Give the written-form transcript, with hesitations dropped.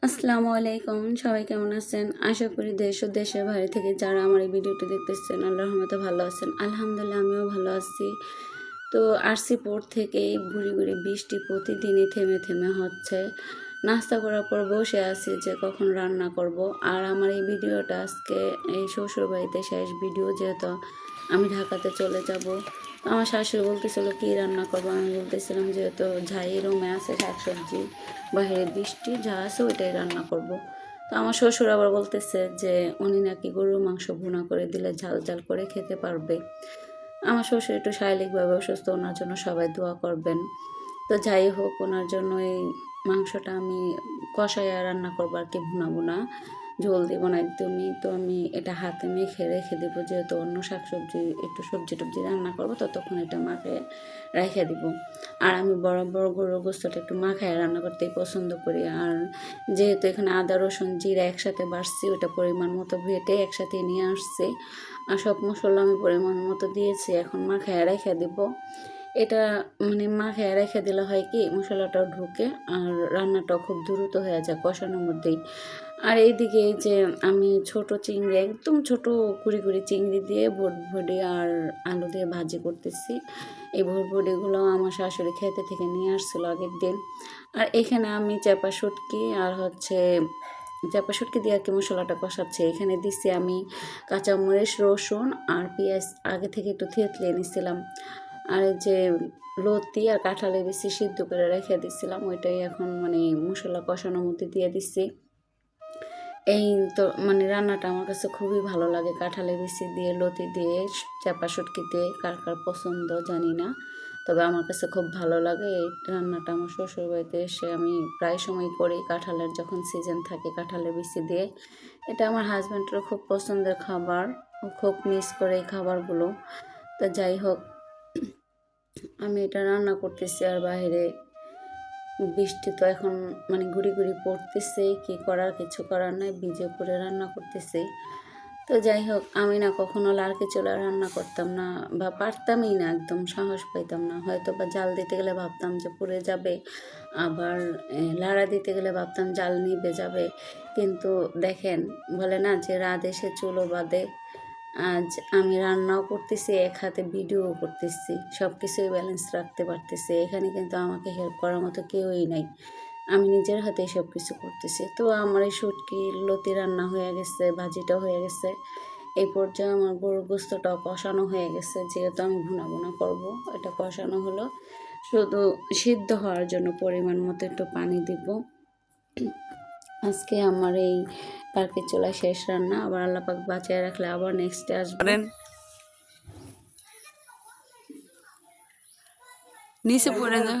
আসসালামু আলাইকুম, সবাই কেমন আছেন? আশা করি দেশ ও দেশের বাইরে থেকে যারা আমার এই ভিডিওটি দেখতেছেন আল্লাহর রহমতে ভালো আছেন। আলহামদুলিল্লাহ আমিও ভালো আছি। তো আসছি পর থেকেই গুড়ি গুড়ি বৃষ্টি প্রতিদিনই থেমে থেমে হচ্ছে। নাস্তা করার পর বসে আছি যে কখন রান্না করব। আর আমার এই ভিডিওটা আজকে এই শ্বশুরবাড়িতে শেষ ভিডিও, যেহেতু আমি ঢাকাতে চলে যাব। আমার শাশুড়ি বলতেছিল কী রান্না করবো, আমি বলতেছিলাম যেহেতু ঝাই রুমে আছে শাকসবজি, বাইরে বৃষ্টি যা আছে ওইটাই রান্না করব। তো আমার শ্বশুর আবার বলতেছে যে উনি নাকি গরুর মাংস ভুনা করে দিলে ঝাল ঝাল করে খেতে পারবে। আমার শ্বশুর একটু শারীরিকভাবে অসুস্থ, ওনার জন্য সবাই দোয়া করবেন। তো যাই হোক, ওনার জন্য এই মাংসটা আমি কষাইয়া রান্না করবো আর কি, ভুনা ভুনা ঝোল দিব না একদমই। তো আমি এটা হাতে মেখে রেখে দেবো, যেহেতু অন্য শাকসবজি একটু সবজি টবজি রান্না করবো, ততক্ষণ এটা মাখে রেখে দিব। আর আমি বড় বড় গরুর গোস্তটা একটু মাখায় রান্না করতেই পছন্দ করি। আর যেহেতু এখানে আদা রসুন জিরা একসাথে বাড়ছি, ওটা পরিমাণ মতো ভেটে একসাথে নিয়ে আসছে। আর সব মশলা আমি পরিমাণ মতো দিয়েছি, এখন মাখায় রেখে দিব। এটা মানে মাখায় রেখে দিলে হয় কি, মশলাটাও ঢুকে আর রান্নাটাও খুব দ্রুত হয়ে যায় কষানোর মধ্যেই। আর এইদিকে যে আমি ছোট চিংড়ি, একদম ছোট কুড়ি কুড়ি চিংড়ি দিয়ে ভটভটি আর আলু দিয়ে ভাজি করতেছি। এই ভটভটিগুলো আমার শাশুড়ি খেতে থেকে নিয়ে আসছিল আগের দিন। আর এখানে আমি চাপা শুটকি আর চাপা শুটকি দিয়ে আর কি মশলাটা কষাচ্ছে। এখানে দিচ্ছি আমি কাঁচামরিচ রসুন আর পেঁয়াজ আগে থেকে একটু থেতলে নিছিলাম। আর এই যে লতি আর কাঁঠালের বেশি সিদ্ধ করে রেখে দিচ্ছিলাম, ওইটাই এখন মানে মশলা কষানোর মধ্যে দিয়ে দিচ্ছি। এই তো মানে রান্নাটা আমার কাছে খুবই ভালো লাগে, কাঁঠালের বিচি দিয়ে লতি দিয়ে চাপা শুটকি দিয়ে, কার কার পছন্দ জানি না, তবে আমার কাছে খুব ভালো লাগে এই রান্নাটা। আমার শ্বশুরবাড়িতে এসে আমি প্রায় সময় করি, কাঁঠালের যখন সিজন থাকে কাঁঠালের বিচি দিয়ে। এটা আমার হাজব্যান্ডেরও খুব পছন্দের খাবার, ও খুব মিস করে এই খাবারগুলো। তা যাই হোক, আমি এটা রান্না করতেছি। আর বাইরে বৃষ্টি তো এখন মানে গুড়ি গুড়ি পড়তেছে, কি করার, কিছু করার নাই, ভিজে করে রান্না করতেছি। তো যাই হোক, আমি না কখনো লাড়কি চুলায় রান্না করতাম না, বা পারতামই না, একদম সাহস পাইতাম না। হয়তো বা জাল দিতে গেলে ভাবতাম যে পুড়ে যাবে, আবার লাড়া দিতে গেলে ভাবতাম জাল নিভে যাবে। কিন্তু দেখেন, বলে না যে রাত এসে চুলো বাঁধে। আজ আমি রান্নাও করতেছি, এক হাতে ভিডিও করতেছি, সব কিছুই ব্যালেন্স রাখতে পারতেছি। এখানে কিন্তু আমাকে হেল্প করার মতো কেউই নাই, আমি নিজের হাতে সব কিছু করতেছি। তো আমার এই শুটকি লতি রান্না হয়ে গেছে, ভাজিটা হয়ে গেছে। এই পর্যায়ে আমার গরুর গোস্তটাও কষানো হয়ে গেছে, যেহেতু আমি ভুনা ভুনা করবো। এটা কষানো হলো, শুধু সিদ্ধ হওয়ার জন্য পরিমাণ মতো একটু পানি দিব। আজকে আমার এই পার্কের চুলা শেষ রান্না, আবার আল্লাপাক বাঁচিয়ে রাখলে আবার নেক্সটে আসবো। নিচে পড়ে যা।